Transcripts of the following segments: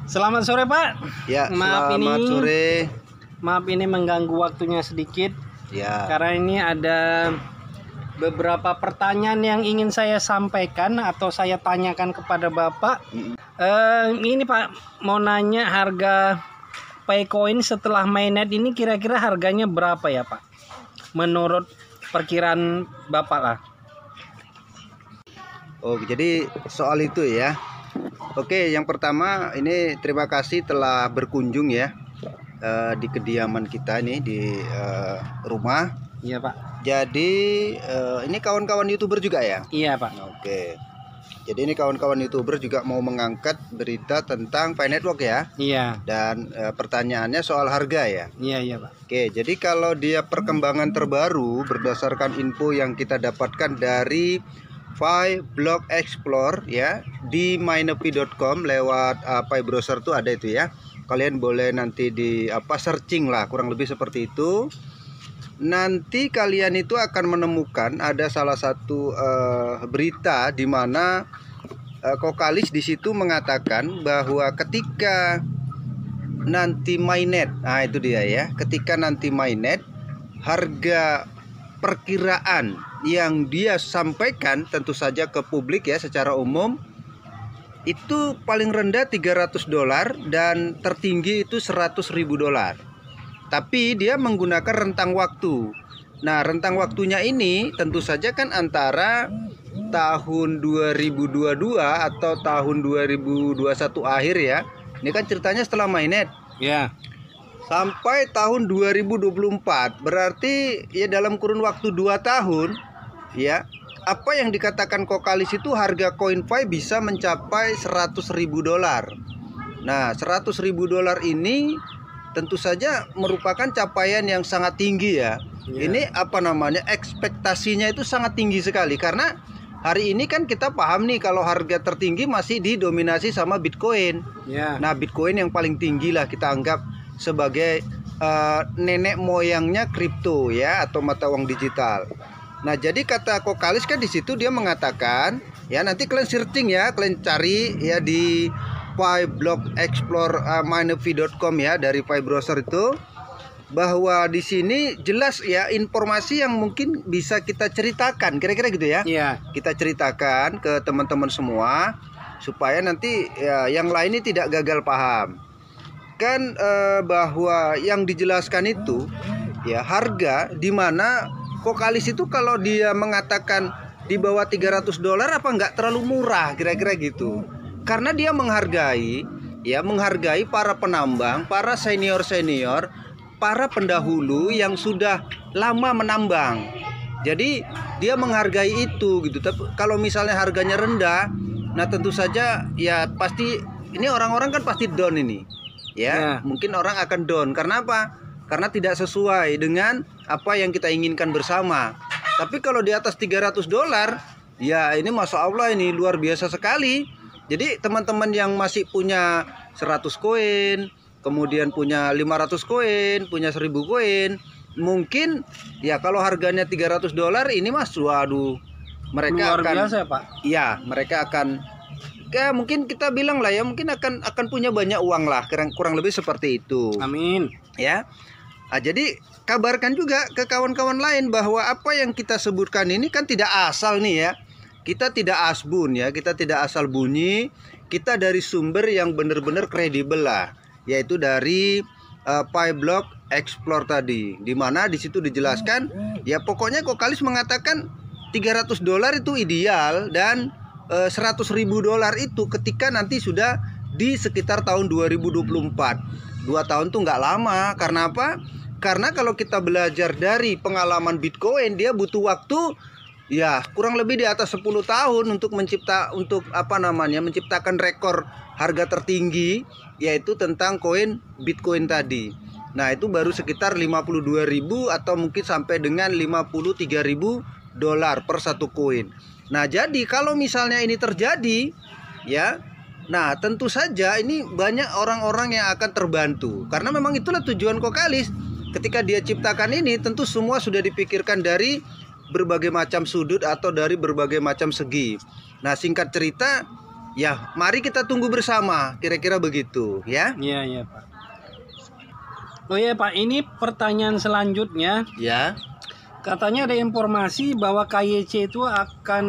Selamat sore Pak. Ya, Selamat sore. Maaf ini mengganggu waktunya sedikit. Ya. Karena ini ada beberapa pertanyaan yang ingin saya sampaikan atau saya tanyakan kepada Bapak. Ini Pak, mau nanya harga Paycoin setelah mainnet ini kira-kira harganya berapa ya Pak? Menurut perkiraan Bapak lah. Oh, jadi soal itu ya. Oke, yang pertama ini terima kasih telah berkunjung ya di kediaman kita nih di rumah. Iya Pak. Jadi ini kawan-kawan YouTuber juga ya? Iya Pak. Oke. Jadi ini kawan-kawan YouTuber juga mau mengangkat berita tentang Pi Network ya? Iya. Dan pertanyaannya soal harga ya? Iya Pak. Oke, jadi kalau dia perkembangan terbaru berdasarkan info yang kita dapatkan dari Pi Block Explorer ya di mynepi.com lewat Pi browser tuh ada itu ya. Kalian boleh nanti di searching lah, kurang lebih seperti itu. Nanti kalian itu akan menemukan ada salah satu berita di mana Kokalis di situ mengatakan bahwa ketika nanti mainnet, nah itu dia ya, ketika nanti mainnet harga perkiraan yang dia sampaikan tentu saja ke publik ya secara umum itu paling rendah $300 dan tertinggi itu $100.000. Tapi dia menggunakan rentang waktu. Nah, rentang waktunya ini tentu saja kan antara tahun 2022 atau tahun 2021 akhir ya. Ini kan ceritanya setelah mainnet. Ya. Sampai tahun 2024. Berarti ya dalam kurun waktu 2 tahun ya, apa yang dikatakan Kokalis itu harga koin Pi bisa mencapai $100.000. Nah, $100.000 ini tentu saja merupakan capaian yang sangat tinggi ya. Ini ekspektasinya itu sangat tinggi sekali karena hari ini kan kita paham nih kalau harga tertinggi masih didominasi sama Bitcoin. Nah, Bitcoin yang paling tinggi lah kita anggap sebagai nenek moyangnya kripto ya atau mata uang digital. Nah, jadi kata Kokalis kan di situ dia mengatakan ya, nanti kalian searching ya, kalian cari ya di Pi Block Explorer mynepi.com ya dari Pi browser itu, bahwa di sini jelas ya informasi yang mungkin bisa kita ceritakan kira-kira gitu ya. Iya. Kita ceritakan ke teman-teman semua supaya nanti ya yang lain ini tidak gagal paham. Kan bahwa yang dijelaskan itu ya harga di mana Kokalis itu kalau dia mengatakan di bawah $300 apa nggak terlalu murah kira-kira gitu. Karena dia menghargai para penambang, para senior-senior, para pendahulu yang sudah lama menambang. Jadi dia menghargai itu gitu. Tapi kalau misalnya harganya rendah, nah tentu saja ya pasti ini orang-orang kan pasti down ini. Ya, mungkin orang akan down. Karena apa? Karena tidak sesuai dengan apa yang kita inginkan bersama. Tapi kalau di atas $300, ya ini Masya Allah ini luar biasa sekali. Jadi teman-teman yang masih punya 100 koin, kemudian punya 500 koin, punya 1000 koin, mungkin ya kalau harganya $300 ini Mas, waduh, mereka luar akan biasa Pak. Ya, mereka akan ya mungkin kita bilang lah ya, mungkin akan punya banyak uang lah, kurang lebih seperti itu. Amin. Ya. Nah, jadi kabarkan juga ke kawan-kawan lain bahwa apa yang kita sebutkan ini kan tidak asal nih ya. Kita tidak asbun ya, kita tidak asal bunyi. Kita dari sumber yang benar-benar kredibel lah, yaitu dari Pi Block Explorer tadi. Di mana di situ dijelaskan ya pokoknya Kokalis mengatakan $300 itu ideal dan $100.000 itu ketika nanti sudah di sekitar tahun 2024. 2 tahun tuh nggak lama. Karena apa? Karena kalau kita belajar dari pengalaman Bitcoin, dia butuh waktu ya kurang lebih di atas 10 tahun untuk menciptakan rekor harga tertinggi, yaitu tentang koin Bitcoin tadi. Nah, itu baru sekitar 52.000 atau mungkin sampai dengan $53.000 per satu koin. Nah, jadi kalau misalnya ini terjadi ya, nah tentu saja ini banyak orang-orang yang akan terbantu. Karena memang itulah tujuan Kokalis. Ketika dia ciptakan ini tentu semua sudah dipikirkan dari berbagai macam sudut atau dari berbagai macam segi. Nah, singkat cerita, ya mari kita tunggu bersama, kira-kira begitu ya. Iya, iya Pak. Oh iya Pak, ini pertanyaan selanjutnya. Ya. Katanya ada informasi bahwa KYC itu akan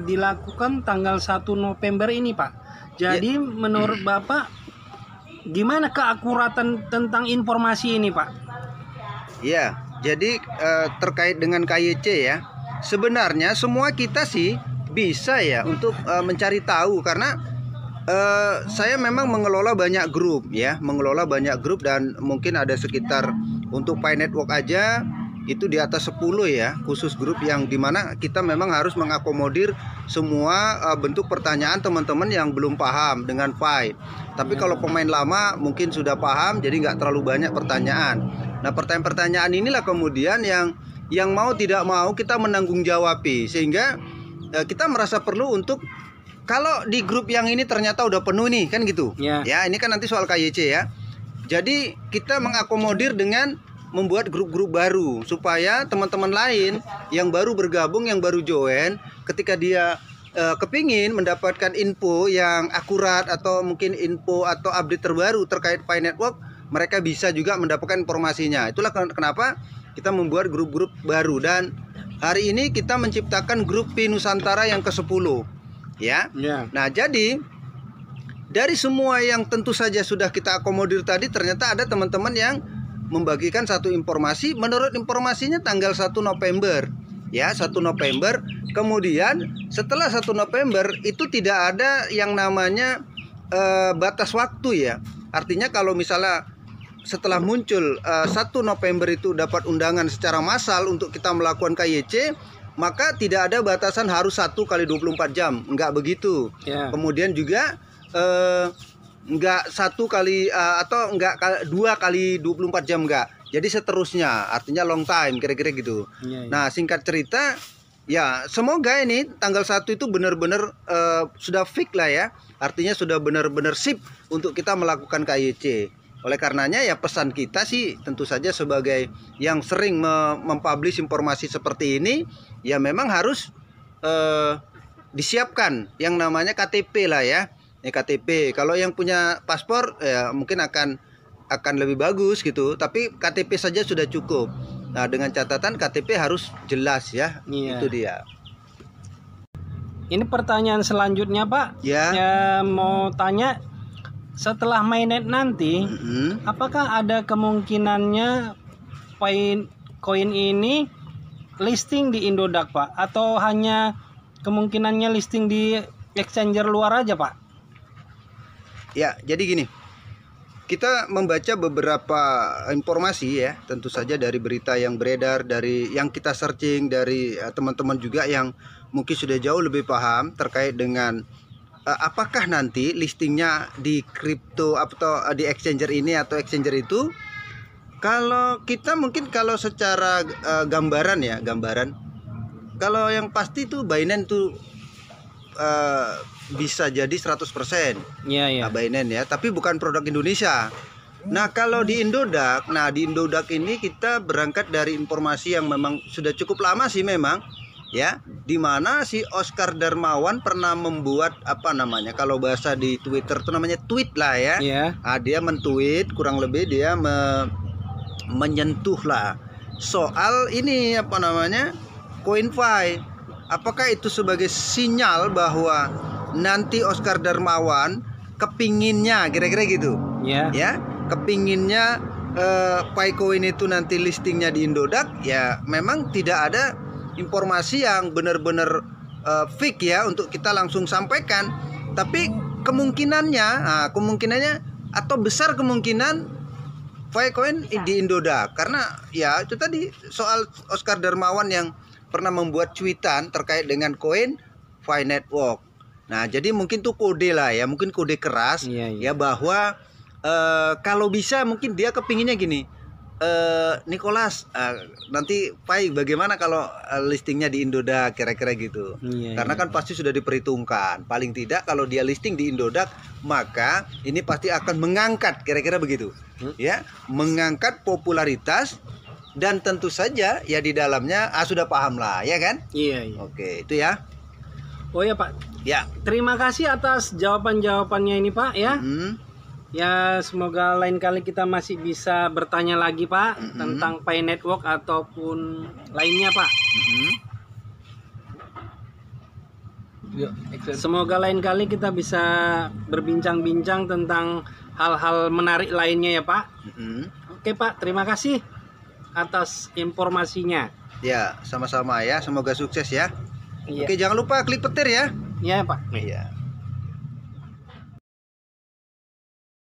dilakukan tanggal 1 November ini Pak. Jadi menurut Bapak gimana keakuratan tentang informasi ini Pak? Ya, jadi terkait dengan KYC ya, sebenarnya semua kita sih bisa ya untuk mencari tahu, karena saya memang mengelola banyak grup ya, dan mungkin ada sekitar untuk Pi Network aja itu di atas 10 ya, khusus grup yang dimana kita memang harus mengakomodir semua bentuk pertanyaan teman-teman yang belum paham dengan Pi. Tapi kalau pemain lama mungkin sudah paham, jadi nggak terlalu banyak pertanyaan. Nah, pertanyaan-pertanyaan inilah kemudian yang mau tidak mau kita menanggung jawabi, sehingga kita merasa perlu untuk, kalau di grup yang ini ternyata udah penuh nih kan gitu ya, ini kan nanti soal KYC ya, jadi kita mengakomodir dengan membuat grup-grup baru supaya teman-teman lain yang baru bergabung, yang baru join, ketika dia kepingin mendapatkan info yang akurat atau mungkin info atau update terbaru terkait Pi Network, mereka bisa juga mendapatkan informasinya. Itulah kenapa kita membuat grup-grup baru, dan hari ini kita menciptakan grup Pi Nusantara yang ke-10 ya. Nah, jadi dari semua yang tentu saja sudah kita akomodir tadi, ternyata ada teman-teman yang membagikan satu informasi. Menurut informasinya tanggal 1 November ya, 1 November. Kemudian setelah 1 November itu tidak ada yang namanya batas waktu ya. Artinya kalau misalnya setelah muncul 1 November itu dapat undangan secara massal untuk kita melakukan KYC, maka tidak ada batasan harus 1 kali 24 jam, enggak begitu. Kemudian juga enggak 1 kali atau enggak 2 kali 24 jam, enggak. Jadi seterusnya, artinya long time, kira-kira gitu. Nah, singkat cerita ya, semoga ini tanggal 1 itu benar-benar sudah fix lah ya. Artinya sudah benar-benar sip untuk kita melakukan KYC. Oleh karenanya ya, pesan kita sih tentu saja sebagai yang sering mempublish informasi seperti ini, ya memang harus disiapkan yang namanya KTP lah ya. KTP, kalau yang punya paspor ya mungkin akan lebih bagus gitu, tapi KTP saja sudah cukup. Nah, dengan catatan KTP harus jelas ya. Itu dia. Ini pertanyaan selanjutnya Pak, ya mau tanya, setelah mainnet nanti apakah ada kemungkinannya koin ini listing di Indodax Pak, atau hanya kemungkinannya listing di exchanger luar aja Pak? Ya, jadi gini, kita membaca beberapa informasi ya, tentu saja dari berita yang beredar, dari yang kita searching, dari teman-teman juga yang mungkin sudah jauh lebih paham terkait dengan apakah nanti listingnya di kripto atau di exchanger ini atau exchanger itu. Kalau kita mungkin kalau secara gambaran, kalau yang pasti tuh Binance tuh bisa jadi 100% Binance ya, tapi bukan produk Indonesia. Nah, kalau di Indodax, ini kita berangkat dari informasi yang memang sudah cukup lama sih memang ya, dimana si Oscar Darmawan pernah membuat apa namanya, kalau bahasa di Twitter itu namanya tweet lah ya. Nah, dia men-tweet, kurang lebih dia menyentuh lah soal ini apa namanya, CoinFi. Apakah itu sebagai sinyal bahwa nanti Oscar Darmawan kepinginnya, kira-kira gitu ya, kepinginnya Picoin itu nanti listingnya di Indodax? Ya memang tidak ada informasi yang benar-benar fix ya untuk kita langsung sampaikan, tapi kemungkinannya atau besar kemungkinan Picoin di Indodax, karena ya itu tadi soal Oscar Darmawan yang pernah membuat cuitan terkait dengan koin Pi Network. Nah, jadi mungkin tuh kode lah ya, mungkin kode keras ya, bahwa kalau bisa mungkin dia kepinginnya gini, Nicholas, nanti Pi bagaimana kalau listingnya di Indodax, kira-kira gitu. Karena kan pasti sudah diperhitungkan, paling tidak kalau dia listing di Indodax, maka ini pasti akan mengangkat, kira-kira begitu ya, mengangkat popularitas dan tentu saja ya di dalamnya sudah paham lah, ya kan? Iya, iya. Oke, itu ya. Oh ya Pak, Ya. terima kasih atas jawaban-jawabannya ini Pak ya. Ya semoga lain kali kita masih bisa bertanya lagi Pak tentang Pi Network ataupun lainnya Pak. Semoga lain kali kita bisa berbincang-bincang tentang hal-hal menarik lainnya ya Pak. Oke Pak, terima kasih atas informasinya. Ya, sama-sama ya. Semoga sukses ya. Iya. Oke, jangan lupa klik petir ya. Iya Pak. Iya.